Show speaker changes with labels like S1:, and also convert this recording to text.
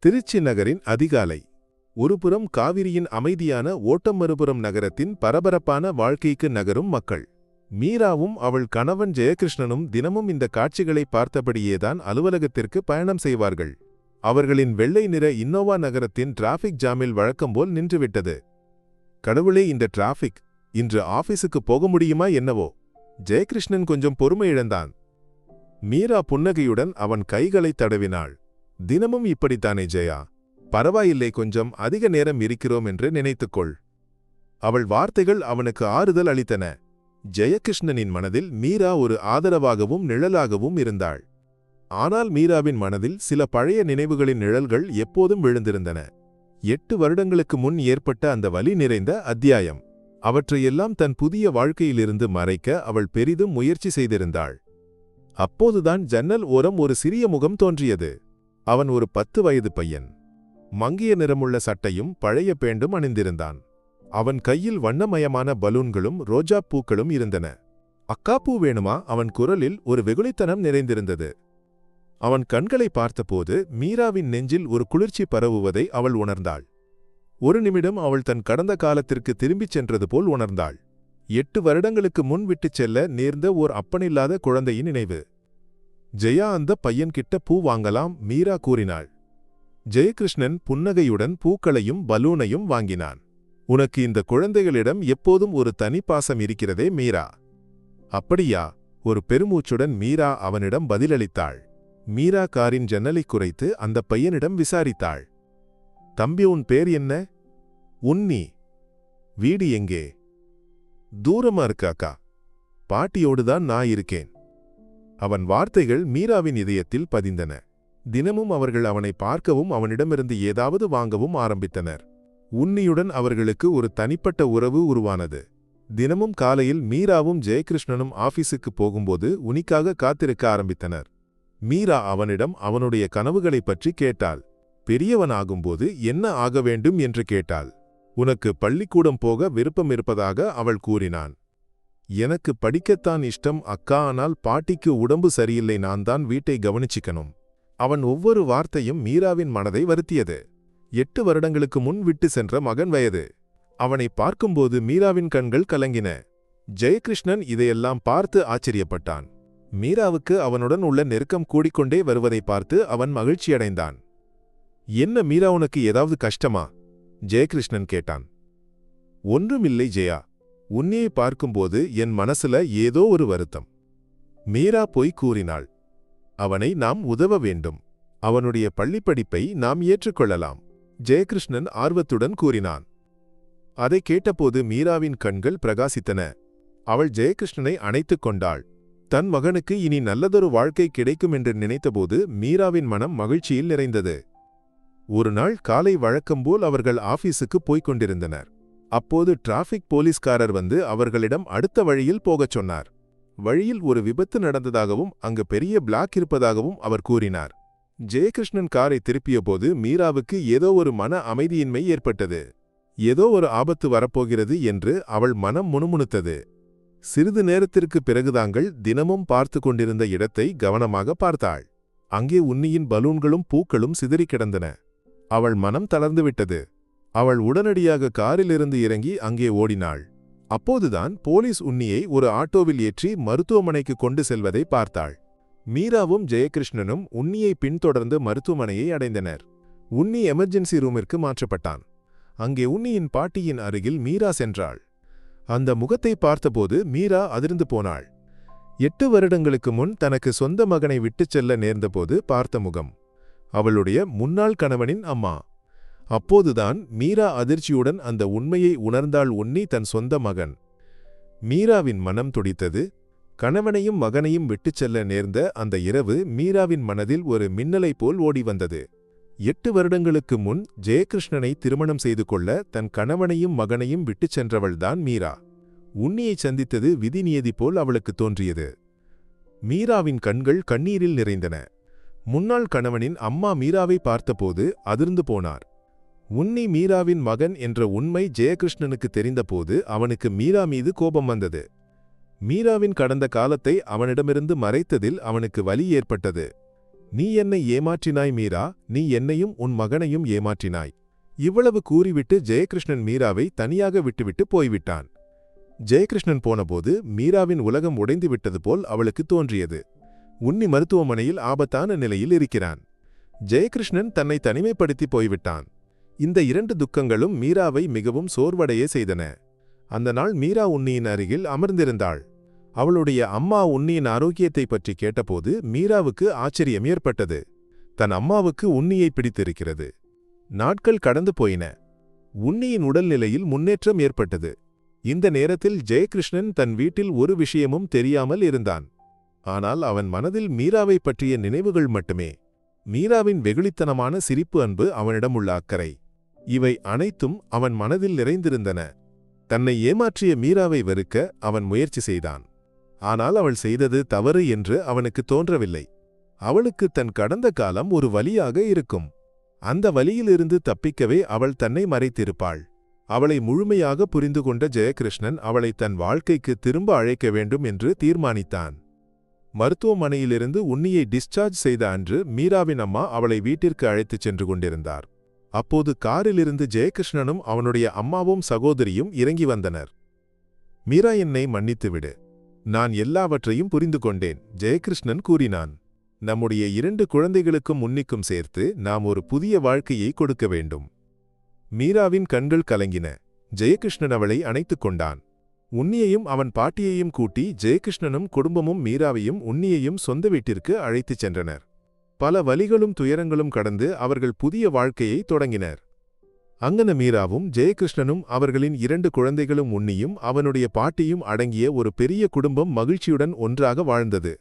S1: திருச்சி நகரின் அதிகாலை. ஒருபுறம் காவிரியின் அமைதியான ஓட்டம், மறுபுறம் நகரத்தின் பரபரப்பான வாழ்க்கைக்கு நகரும் மக்கள். மீராவும் அவள் கணவன் ஜெயகிருஷ்ணனும் தினமும் இந்த காட்சிகளை பார்த்தபடியேதான் அலுவலகத்திற்கு பயணம் செய்வார்கள். அவர்களின் வெள்ளை நிற இன்னோவா நகரத்தின் டிராஃபிக் ஜாமில் வழக்கம்போல் நின்றுவிட்டது. கடவுளே, இந்த டிராஃபிக்! இன்று ஆபீஸுக்கு போக முடியுமா என்னவோ? ஜெயகிருஷ்ணன் கொஞ்சம் பொறுமை இழந்தான். மீரா புன்னகையுடன் அவன் கைகளை தடவினாள். தினமும் இப்படித்தானே ஜெயா? பரவாயில்லை, கொஞ்சம் அதிக நேரம் இருக்கிறோம் என்று நினைத்துக்கொள். அவள் வார்த்தைகள் அவனுக்கு ஆறுதல் அளித்தன. ஜெயகிருஷ்ணனின் மனதில் மீரா ஒரு ஆதரவாகவும் நிழலாகவும் இருந்தாள். ஆனால் மீராவின் மனதில் சில பழைய நினைவுகளின் நிழல்கள் எப்போதும் விழுந்திருந்தன. 8 வருடங்களுக்கு முன் ஏற்பட்ட அந்த வலி நிறைந்த அத்தியாயம். அவற்றையெல்லாம் தன் புதிய வாழ்க்கையிலிருந்து மறைக்க அவள் பெரிதும் முயற்சி செய்திருந்தாள். அப்போதுதான் ஜன்னல் ஓரம் ஒரு சிறிய முகம் தோன்றியது. அவன் ஒரு 10 வயது பையன். மங்கிய நிறமுள்ள சட்டையும் பழைய பேண்டும் அணிந்திருந்தான். அவன் கையில் வண்ணமயமான பலூன்களும் ரோஜா பூக்களும் இருந்தன. அக்கா, பூ வேணுமா? அவன் குரலில் ஒரு வெகுளித்தனம் நிறைந்திருந்தது. அவன் கண்களை பார்த்தபோது மீராவின் நெஞ்சில் ஒரு குளிர்ச்சி பரவுவதை அவள் உணர்ந்தாள். ஒரு நிமிடம் அவள் தன் கடந்த காலத்திற்கு திரும்பிச் சென்றது போல் உணர்ந்தாள். 8 வருடங்களுக்கு முன் விட்டுச் செல்ல நேர்ந்த ஓர் அப்பனில்லாத குழந்தையின் நினைவு. ஜெயா, அந்த பையன்கிட்ட பூ வாங்கலாம், மீரா கூறினாள். ஜெயகிருஷ்ணன் புன்னகையுடன் பூக்களையும் பலூனையும் வாங்கினான். உனக்கு இந்த குழந்தைகளிடம் எப்போதும் ஒரு தனிப்பாசம் இருக்கிறதே மீரா? அப்படியா? ஒரு பெருமூச்சுடன் மீரா அவனிடம் பதிலளித்தாள். மீரா காரின் ஜன்னலை குறைத்து அந்த பையனிடம் விசாரித்தாள். தம்பி, உன் பேர் என்ன? உன்னி. வீடு எங்கே? தூரமா இருக்காக்கா. பாட்டியோடுதான் நான் இருக்கேன். அவன் வார்த்தைகள் மீராவின் இதயத்தில் பதிந்தன. தினமும் அவர்கள் அவனை பார்க்கவும் அவனிடமிருந்து ஏதாவது வாங்கவும் ஆரம்பித்தனர். உன்னியுடன் அவர்களுக்கு ஒரு தனிப்பட்ட உறவு உருவானது. தினமும் காலையில் மீராவும் ஜெயகிருஷ்ணனும் ஆபீஸுக்கு போகும்போது உனிக்காக காத்திருக்க ஆரம்பித்தனர். மீரா அவனிடம் அவனுடைய கனவுகளை பற்றி கேட்டாள். பெரியவனாகும்போது என்ன ஆக வேண்டும் என்று கேட்டாள். உனக்கு பள்ளிக்கூடம் போக விருப்பம் இருப்பதாக அவள் கூறினான். எனக்கு படிக்கத்தான் இஷ்டம் அக்கா, ஆனால் பாட்டிக்கு உடம்பு சரியில்லை, நான் தான் வீட்டை கவனிச்சிக்கணும். அவன் ஒவ்வொரு வார்த்தையும் மீராவின் மனதை வருத்தியது. 8 வருடங்களுக்கு முன் விட்டு சென்ற மகன் வயது. அவனை பார்க்கும்போது மீராவின் கண்கள் கலங்கின. ஜெயகிருஷ்ணன் இதையெல்லாம் பார்த்து ஆச்சரியப்பட்டான். மீராவுக்கு அவனுடன் உள்ள நெருக்கம் கூடிக்கொண்டே வருவதை பார்த்து அவன் மகிழ்ச்சியடைந்தான். என்ன மீரா, உனக்கு ஏதாவது கஷ்டமா? ஜெயகிருஷ்ணன் கேட்டான். ஒன்றுமில்லை ஜெயா, உன்னியை பார்க்கும்போது என் மனசுல ஏதோ ஒரு வருத்தம். மீரா பொய் கூறினாள். அவனை நாம் உதவ வேண்டும். அவனுடைய பள்ளிப்படிப்பை நாம் ஏற்றுக்கொள்ளலாம், ஜெயகிருஷ்ணன் ஆர்வத்துடன் கூறினான். அதை கேட்டபோது மீராவின் கண்கள் பிரகாசித்தன. அவள் ஜெயகிருஷ்ணனை அணைத்துக் கொண்டாள். தன் மகனுக்கு இனி நல்லதொரு வாழ்க்கை கிடைக்கும் என்று நினைத்தபோது மீராவின் மனம் மகிழ்ச்சியில் நிறைந்தது. ஒரு நாள் காலை வழக்கம்போல் அவர்கள் ஆபீஸுக்கு போய்க் கொண்டிருந்தனர். அப்போது டிராஃபிக் போலீஸ்காரர் வந்து அவர்களிடம் அடுத்த வழியில் போகச் சொன்னார். வழியில் ஒரு விபத்து நடந்ததாகவும் அங்கு பெரிய பிளாக் இருப்பதாகவும் அவர் கூறினார். ஜெயகிருஷ்ணன் காரை திருப்பியபோது மீராவுக்கு ஏதோ ஒரு மன அமைதியின்மை ஏற்பட்டது. ஏதோ ஒரு ஆபத்து வரப்போகிறது என்று அவள் மனம் முணுமுணுத்தது. சிறிது நேரத்திற்கு பிறகுதாங்கள் தினமும் பார்த்து கொண்டிருந்த இடத்தை கவனமாக பார்த்தாள். அங்கே உன்னியின் பலூன்களும் பூக்களும் சிதறி கிடந்தன. அவள் மனம் தளர்ந்துவிட்டது. அவள் உடனடியாக காரிலிருந்து இறங்கி அங்கே ஓடினாள். அப்போதுதான் போலீஸ் உன்னியை ஒரு ஆட்டோவில் ஏற்றி மருத்துவமனைக்கு கொண்டு செல்வதை பார்த்தாள். மீராவும் ஜெயகிருஷ்ணனும் உன்னியை பின்தொடர்ந்து மருத்துவமனையை அடைந்தனர். உன்னி எமர்ஜென்சி ரூமிற்கு மாற்றப்பட்டான். அங்கே உன்னியின் பாட்டியின் அருகில் மீரா சென்றாள். அந்த முகத்தை பார்த்தபோது மீரா அதிர்ந்து போனாள். 8 வருடங்களுக்கு முன் தனக்கு சொந்த மகனை விட்டுச் செல்ல நேர்ந்தபோது பார்த்த முகம். அவளுடைய முன்னாள் கணவனின் அம்மா. அப்போதுதான் மீரா அதிர்ச்சியுடன் அந்த உண்மையை உணர்ந்தாள். உன்னி தன் சொந்த மகன். மீராவின் மனம் துடித்தது. கணவனையும் மகனையும் விட்டுச் செல்ல நேர்ந்த அந்த இரவு மீராவின் மனதில் ஒரு மின்னலை போல் ஓடி வந்தது. 8 வருடங்களுக்கு முன் ஜெயகிருஷ்ணனை திருமணம் செய்து கொள்ள தன் கணவனையும் மகனையும் விட்டுச் சென்றவள்தான் மீரா. உன்னியை சந்தித்தது விதி நியதி போல் அவளுக்கு தோன்றியது. மீராவின் கண்கள் கண்ணீரில் நிறைந்தன. முன்னாள் கணவனின் அம்மா மீராவை பார்த்தபோது அதிர்ந்து போனார். உன்னி மீராவின் மகன் என்ற உண்மை ஜெயகிருஷ்ணனுக்கு தெரிந்தபோது அவனுக்கு மீரா மீது கோபம் வந்தது. மீராவின் கடந்த காலத்தை அவனிடமிருந்து மறைத்ததில் அவனுக்கு வலி ஏற்பட்டது. நீ என்னை ஏமாற்றினாய் மீரா, நீ என்னையும் உன் மகனையும் ஏமாற்றினாய். இவ்வளவு கூறிவிட்டு ஜெயகிருஷ்ணன் மீராவை தனியாக விட்டுவிட்டு போய்விட்டான். ஜெயகிருஷ்ணன் போனபோது மீராவின் உலகம் உடைந்து விட்டது போல் அவளுக்கு தோன்றியது. உன்னி மருத்துவமனையில் ஆபத்தான நிலையில் இருக்கிறான். ஜெயகிருஷ்ணன் தன்னை தனிமைப்படுத்தி போய்விட்டான். இந்த 2 துக்கங்களும் மீராவை மிகவும் சோர்வடைய செய்தன. அந்த நாள் மீரா உன்னியின் அருகில் அமர்ந்திருந்தாள். அவளுடைய அம்மா உன்னியின் ஆரோக்கியத்தை பற்றி கேட்டபோது மீராவுக்கு ஆச்சரியம் ஏற்பட்டது. தன் அம்மாவுக்கு உன்னியை பிடித்திருக்கிறது. நாட்கள் கடந்து போயின. உன்னியின் உடல்நிலையில் முன்னேற்றம் ஏற்பட்டது. இந்த நேரத்தில் ஜெயகிருஷ்ணன் தன் வீட்டில் ஒரு விஷயமும் தெரியாமல் இருந்தான். ஆனால் அவன் மனதில் மீராவை பற்றிய நினைவுகள் மட்டுமே. மீராவின் வெகுளித்தனமான சிரிப்பு, அன்பு, அவனிடம் உள்ள அக்கறை, இவை அனைத்தும் அவன் மனதில் நிறைந்திருந்தன. தன்னை ஏமாற்றிய மீராவை வெறுக்க அவன் முயற்சி செய்தான். ஆனால் அவள் செய்தது தவறு என்று அவனுக்கு தோன்றவில்லை. அவளுக்கு தன் கடந்த காலம் ஒரு வலியாக இருக்கும். அந்த வலியிலிருந்து தப்பிக்கவே அவள் தன்னை மறைத்திருப்பாள். அவளை முழுமையாக புரிந்து கொண்ட ஜெயகிருஷ்ணன் அவளை தன் வாழ்க்கைக்கு திரும்ப அழைக்க வேண்டும் என்று தீர்மானித்தான். மருத்துவமனையிலிருந்து உன்னியை டிஸ்சார்ஜ் செய்த அன்று மீராவின் அம்மா அவளை வீட்டிற்கு அழைத்துச் சென்று கொண்டிருந்தார். அப்போது காரிலிருந்து ஜெயகிருஷ்ணனும் அவனுடைய அம்மாவும் சகோதரியும் இறங்கி வந்தனர். மீரா, என்னை மன்னித்துவிடு. நான் எல்லாவற்றையும் புரிந்து கொண்டேன், ஜெயகிருஷ்ணன் கூறினான். நம்முடைய 2 குழந்தைகளுக்கும் உன்னிக்கும் சேர்த்து நாம் ஒரு புதிய வாழ்க்கையை கொடுக்க வேண்டும். மீராவின் கண்கள் கலங்கின. ஜெயகிருஷ்ணன் அவளை அணைத்துக் கொண்டான். உன்னியையும் அவன் பாட்டியையும் கூட்டி ஜெயகிருஷ்ணனும் குடும்பமும் மீராவையும் உன்னியையும் சொந்த வீட்டிற்கு அழைத்துச் சென்றனர். பல வலிகளும் துயரங்களும் கடந்து அவர்கள் புதிய வாழ்க்கையை தொடங்கினர். அங்கன மீராவும் ஜெயகிருஷ்ணனும் அவர்களின் 2 குழந்தைகளும் உன்னியும் அவனுடைய பாட்டியும் அடங்கிய ஒரு பெரிய குடும்பம் மகிழ்ச்சியுடன் ஒன்றாக வாழ்ந்தது.